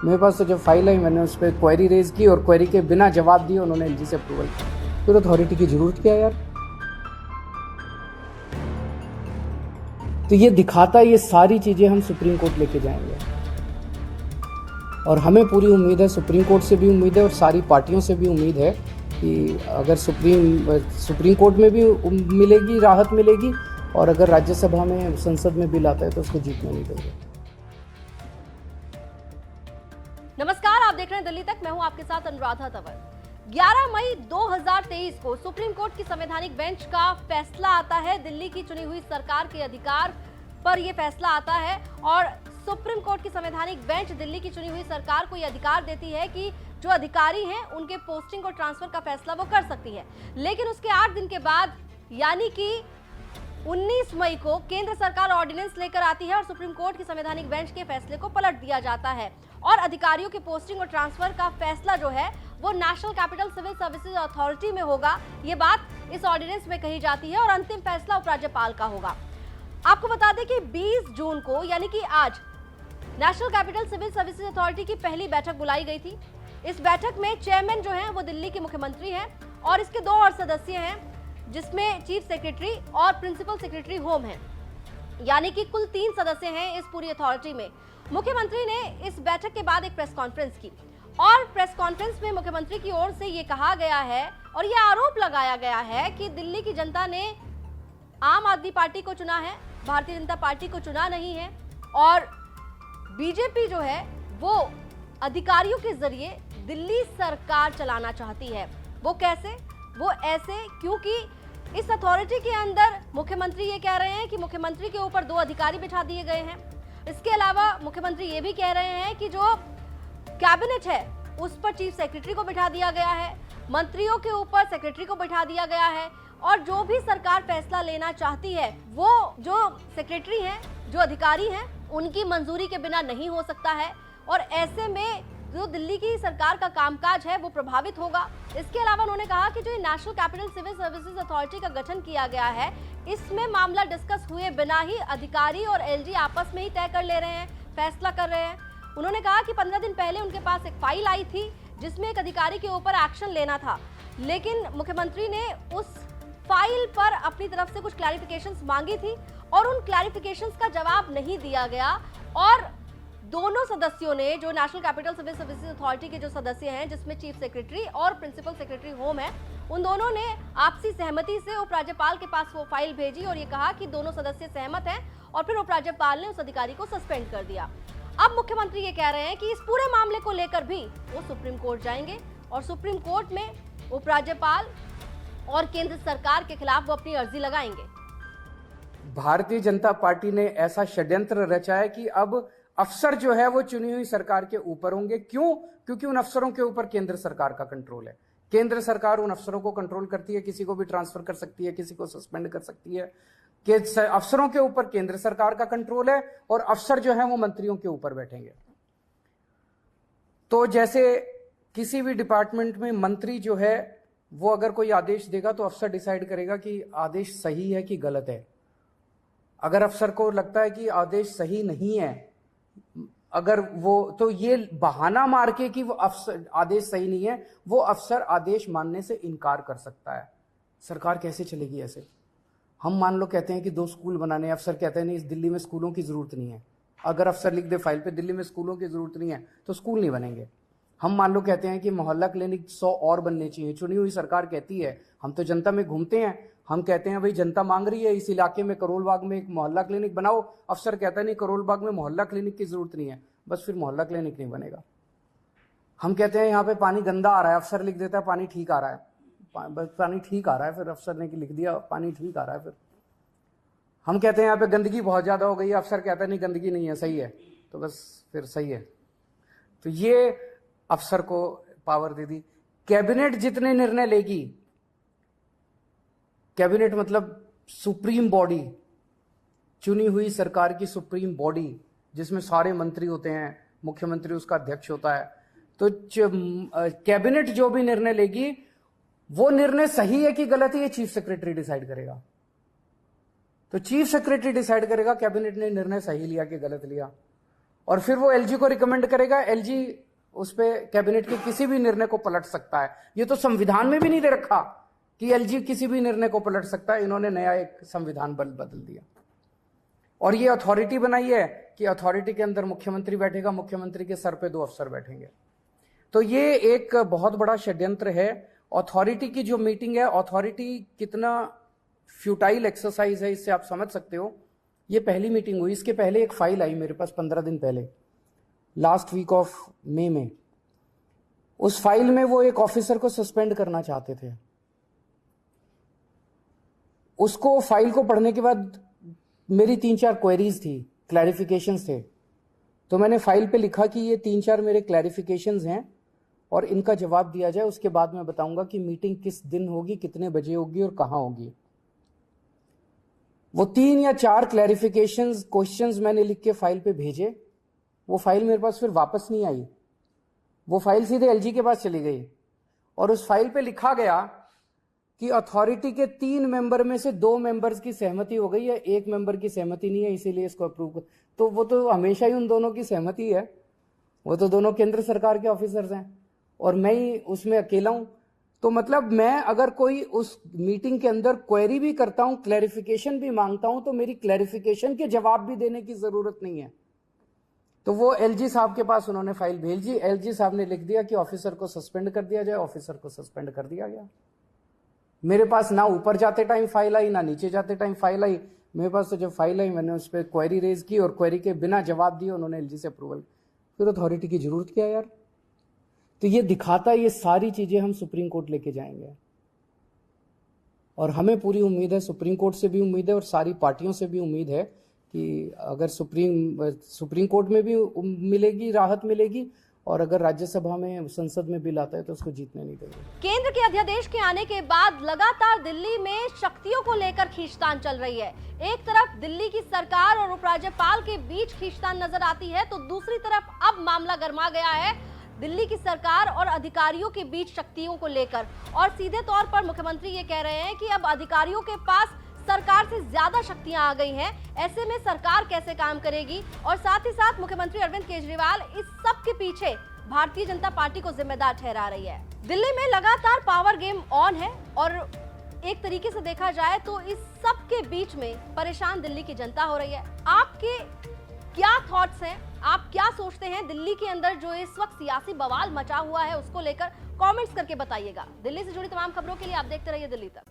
मेरे पास तो जब फाइल आई मैंने उस पर क्वेरी रेज की और क्वेरी के बिना जवाब दिए उन्होंने एलजी से अप्रूवल किया। फिर अथॉरिटी की जरूरत क्या है यार? तो ये दिखाता ये सारी चीजें हम सुप्रीम कोर्ट लेके जाएंगे और हमें पूरी उम्मीद है, सुप्रीम कोर्ट से भी उम्मीद है और सारी पार्टियों से भी उम्मीद है कि अगर सुप्रीम कोर्ट में भी मिलेगी, राहत मिलेगी और अगर राज्यसभा में, संसद में बिल आता है तो उसको जीतने नहीं देंगे। नमस्कार, आप देख रहे हैं दिल्ली तक। मैं हूं आपके साथ अनुराधा तंवर। 11 मई 2023 को सुप्रीम कोर्ट की संवैधानिक बेंच का फैसला आता है। दिल्ली की चुनी हुई सरकार के अधिकार पर यह फैसला आता है और सुप्रीम कोर्ट की संवैधानिक बेंच दिल्ली की चुनी हुई सरकार को यह अधिकार देती है कि जो अधिकारी हैं उनके पोस्टिंग और ट्रांसफर का फैसला वो कर सकती है। लेकिन उसके 8 दिन के बाद यानी कि 19 मई को केंद्र सरकार ऑर्डिनेंस लेकर आती है और सुप्रीम कोर्ट की संवैधानिक बेंच के फैसले को पलट दिया जाता है और अधिकारियों के पोस्टिंग और ट्रांसफर का फैसला जो है वो national capital civil services authority में होगा। ये बात इस ऑर्डिनेंस में कही जाती है और अंतिम फैसला उपराज्यपाल का होगा। आपको बता दें कि 20 जून को यानी कि आज national capital civil services authority की पहली बैठक बुलाई गई थी। इस बैठक में चेयरमैन जो हैं वो दिल्ली के मुख्यमंत्री हैं और इसके 2 और सदस्य हैं जिसमें चीफ सेक्रेटरी और प्रिंसिपल सेक्रेटरी होम हैं, यानी कि कुल 3 सदस्य हैं इस पूरी अथॉरिटी में। मुख्यमंत्री ने इस बैठक के बाद एक प्रेस कॉन्फ्रेंस की और प्रेस कॉन्फ्रेंस में मुख्यमंत्री की ओर से ये कहा गया है और ये आरोप लगाया गया है कि दिल्ली की जनता ने आम आदमी पार्टी को चुना है, भारतीय जनता पार्टी को चुना नहीं है और बीजेपी जो है वो अधिकारियों के जरिए दिल्ली सरकार चलाना चाहती है। वो कैसे? वो ऐसे क्योंकि इस अथॉरिटी के अंदर मुख्यमंत्री ये कह रहे हैं कि मुख्यमंत्री के ऊपर 2 अधिकारी बिठा दिए गए हैं। इसके अलावा मुख्यमंत्री ये भी कह रहे हैं कि जो कैबिनेट है उस पर चीफ सेक्रेटरी को बिठा दिया गया है, मंत्रियों के ऊपर सेक्रेटरी को बिठा दिया गया है और जो भी सरकार फैसला लेना चाहती है वो जो सेक्रेटरी हैं, जो अधिकारी हैं, उनकी मंजूरी के बिना नहीं हो सकता है और ऐसे में जो दिल्ली की सरकार का कामकाज है वो प्रभावित होगा। इसके अलावा उन्होंने कहा कि जो national capital civil services authority का गठन किया गया है इसमें मामला डिस्कस हुए बिना ही अधिकारी और एलजी आपस में ही तय कर ले रहे हैं, फैसला कर रहे हैं। उन्होंने कहा कि 15 दिन पहले उनके पास एक फाइल आई थी जिसमें एक अधिकारी के ऊपर एक्शन लेना था, लेकिन मुख्यमंत्री ने उस फाइल पर अपनी तरफ से कुछ क्लैरिफिकेशंस मांगी थी और उन क्लैरिफिकेशंस का जवाब नहीं दिया गया और दोनों सदस्यों ने, जो national capital civil services authority के जो सदस्य हैं जिसमें चीफ सेक्रेटरी और प्रिंसिपल सेक्रेटरी होम है, उन दोनों ने आपसी सहमति से उपराज्यपाल के पास वो फाइल भेजी और ये कहा कि दोनों सदस्य सहमत हैं और फिर उपराज्यपाल ने उस अधिकारी को सस्पेंड कर दिया। अब मुख्यमंत्री ये कह रहे हैं कि इस पूरे मामले को लेकर भी वो सुप्रीम कोर्ट जाएंगे और सुप्रीम कोर्ट में उपराज्यपाल और केंद्र सरकार के खिलाफ वो अपनी अर्जी लगाएंगे। भारतीय जनता पार्टी ने ऐसा षड्यंत्र रचा है कि अब अफसर जो है वो चुनी हुई सरकार के ऊपर होंगे। क्यों? क्योंकि उन अफसरों के ऊपर केंद्र सरकार का कंट्रोल है। केंद्र सरकार उन अफसरों को कंट्रोल करती है, किसी को भी ट्रांसफर कर सकती है, किसी को सस्पेंड कर सकती है। कि अफसरों के ऊपर केंद्र सरकार का कंट्रोल है और अफसर जो है वो मंत्रियों के ऊपर बैठेंगे। तो जैसे किसी भी डिपार्टमेंट में मंत्री जो है वो अगर कोई आदेश देगा तो अफसर डिसाइड करेगा कि आदेश सही है कि गलत है। अगर अफसर को लगता है कि आदेश सही नहीं है, अगर वो, तो ये बहाना मार के कि वो अफसर आदेश सही नहीं है, वो अफसर आदेश मानने से इनकार कर सकता है। सरकार कैसे चलेगी ऐसे? हम मान लो कहते हैं कि 2 स्कूल बनाने, अफसर कहते हैं नहीं इस दिल्ली में स्कूलों की जरूरत नहीं है। अगर अफसर लिख दे फाइल पे दिल्ली में स्कूलों की जरूरत नहीं है तो स्कूल नहीं बनेंगे। हम मान लो कहते हैं कि मोहल्ला क्लिनिक 100 और बनने चाहिए। चुनी हुई सरकार कहती है, हम तो जनता में घूमते हैं, हम कहते हैं भाई जनता मांग रही है इस इलाके में करोल बाग में एक मोहल्ला क्लिनिक बनाओ। अफसर कहता है नहीं करोल बाग में मोहल्ला क्लिनिक की जरूरत नहीं है, बस फिर मोहल्ला क्लिनिक नहीं बनेगा। हम कहते हैं यहाँ पे पानी गंदा आ रहा है, अफसर लिख देता है पानी ठीक आ रहा है, पानी ठीक आ रहा है, फिर अफसर ने लिख दिया पानी ठीक आ रहा है। फिर हम कहते हैं यहाँ पे गंदगी बहुत ज्यादा हो गई है, अफसर कहता है नहीं गंदगी नहीं है, सही है, तो बस फिर सही है। तो ये अफसर को पावर दे दी। कैबिनेट जितने निर्णय लेगी, कैबिनेट मतलब सुप्रीम बॉडी, चुनी हुई सरकार की सुप्रीम बॉडी जिसमें सारे मंत्री होते हैं, मुख्यमंत्री उसका अध्यक्ष होता है, तो कैबिनेट जो भी निर्णय लेगी वो निर्णय सही है कि गलत है ये चीफ सेक्रेटरी डिसाइड करेगा। तो चीफ सेक्रेटरी डिसाइड करेगा कैबिनेट ने निर्णय सही लिया कि गलत लिया। और फिर वो एलजी को रिकमेंड करेगा, एलजी उस पे कैबिनेट के किसी भी निर्णय को पलट सकता है। ये तो संविधान में भी नहीं दे रखा कि एलजी किसी भी निर्णय को पलट सकता है। इन्होंने नया एक संविधान बदल दिया और ये अथॉरिटी बनाई है कि अथॉरिटी के अंदर मुख्यमंत्री बैठेगा, मुख्यमंत्री के सर पे 2 अफसर बैठेंगे। तो ये एक बहुत बड़ा षड्यंत्र है। अथॉरिटी की जो मीटिंग है, अथॉरिटी कितना फ्यूटाइल एक्सरसाइज है, इससे आप समझ सकते हो। ये पहली मीटिंग हुई, इसके पहले एक फाइल आई मेरे पास 15 दिन पहले, लास्ट वीक ऑफ मई में। उस फाइल में वो एक ऑफिसर को सस्पेंड करना चाहते थे। उसको फाइल को पढ़ने के बाद मेरी 3-4 क्वेरीज थी, क्लैरिफिकेशंस थे। तो मैंने फाइल पे लिखा कि ये 3-4 मेरे क्लैरिफिकेशंस हैं और इनका जवाब दिया जाए। उसके बाद मैं बताऊंगा कि मीटिंग किस दिन होगी, कितने बजे होगी और कहां होगी। वो 3 या 4 क्लैरिफिकेशंस क्वेश्चंस मैंने लिख के फाइल पे भेजे। वो फाइल मेरे पास फिर वापस नहीं आई, वो फाइल सीधे एलजी के पास चली गई और उस फाइल पे लिखा गया कि अथॉरिटी के 3 मेंबर में से 2 मेंबर्स की सहमति हो गई है, 1 मेंबर की सहमति नहीं है, इसीलिए इसको अप्रूव कर। तो वो तो हमेशा ही उन दोनों की सहमति है, वो तो दोनों केंद्र सरकार के ऑफिसर्स हैं और मैं ही उसमें अकेला हूं। तो मतलब मैं अगर कोई उस मीटिंग के अंदर क्वेरी भी करता हूं, क्लैरिफिकेशन भी मांगता हूं, तो मेरी क्लैरिफिकेशन के जवाब भी देने की जरूरत नहीं है। तो वो एलजी साहब के पास उन्होंने फाइल भेजी, एलजी साहब ने लिख दिया कि ऑफिसर को सस्पेंड कर दिया जाए, ऑफिसर को सस्पेंड कर दिया गया। मेरे पास ना ऊपर जाते टाइम फाइल आई, ना नीचे जाते टाइम फाइल आई। मेरे पास तो जब फाइल आई मैंने उस पर क्वेरी रेज की और क्वेरी के बिना जवाब दिए उन्होंने एलजी से अप्रूवल। फिर अथॉरिटी की जरूरत क्या यार? तो ये दिखाता, ये सारी चीजें हम सुप्रीम कोर्ट लेके जाएंगे और हमें पूरी उम्मीद है, सुप्रीम कोर्ट से भी उम्मीद है और सारी पार्टियों से भी उम्मीद है कि अगर सुप्रीम कोर्ट में भी मिलेगी, राहत मिलेगी और अगर राज्यसभा में, संसद में बिल आता है तो उसको जीतने नहीं देंगे। केंद्र के अध्यादेश के आने के बाद लगातार दिल्ली में शक्तियों को लेकर खींचतान चल रही है। एक तरफ दिल्ली की सरकार और उपराज्यपाल के बीच खींचतान नजर आती है तो दूसरी तरफ अब मामला गर्मा गया है दिल्ली की सरकार और अधिकारियों के बीच शक्तियों को लेकर। और सीधे तौर पर मुख्यमंत्री ये कह रहे हैं कि अब अधिकारियों के पास सरकार से ज्यादा शक्तियां आ गई हैं, ऐसे में सरकार कैसे काम करेगी। और साथ ही साथ मुख्यमंत्री अरविंद केजरीवाल इस सब के पीछे भारतीय जनता पार्टी को जिम्मेदार ठहरा रही है। दिल्ली में लगातार पावर गेम ऑन है और एक तरीके से देखा जाए तो इस सब के बीच में परेशान दिल्ली की जनता हो रही है। आपके क्या थॉट्स हैं, आप क्या सोचते हैं दिल्ली के अंदर जो इस वक्त सियासी बवाल मचा हुआ है उसको लेकर कमेंट्स करके बताइएगा। दिल्ली से जुड़ी तमाम खबरों के लिए आप देखते रहिए दिल्ली तक।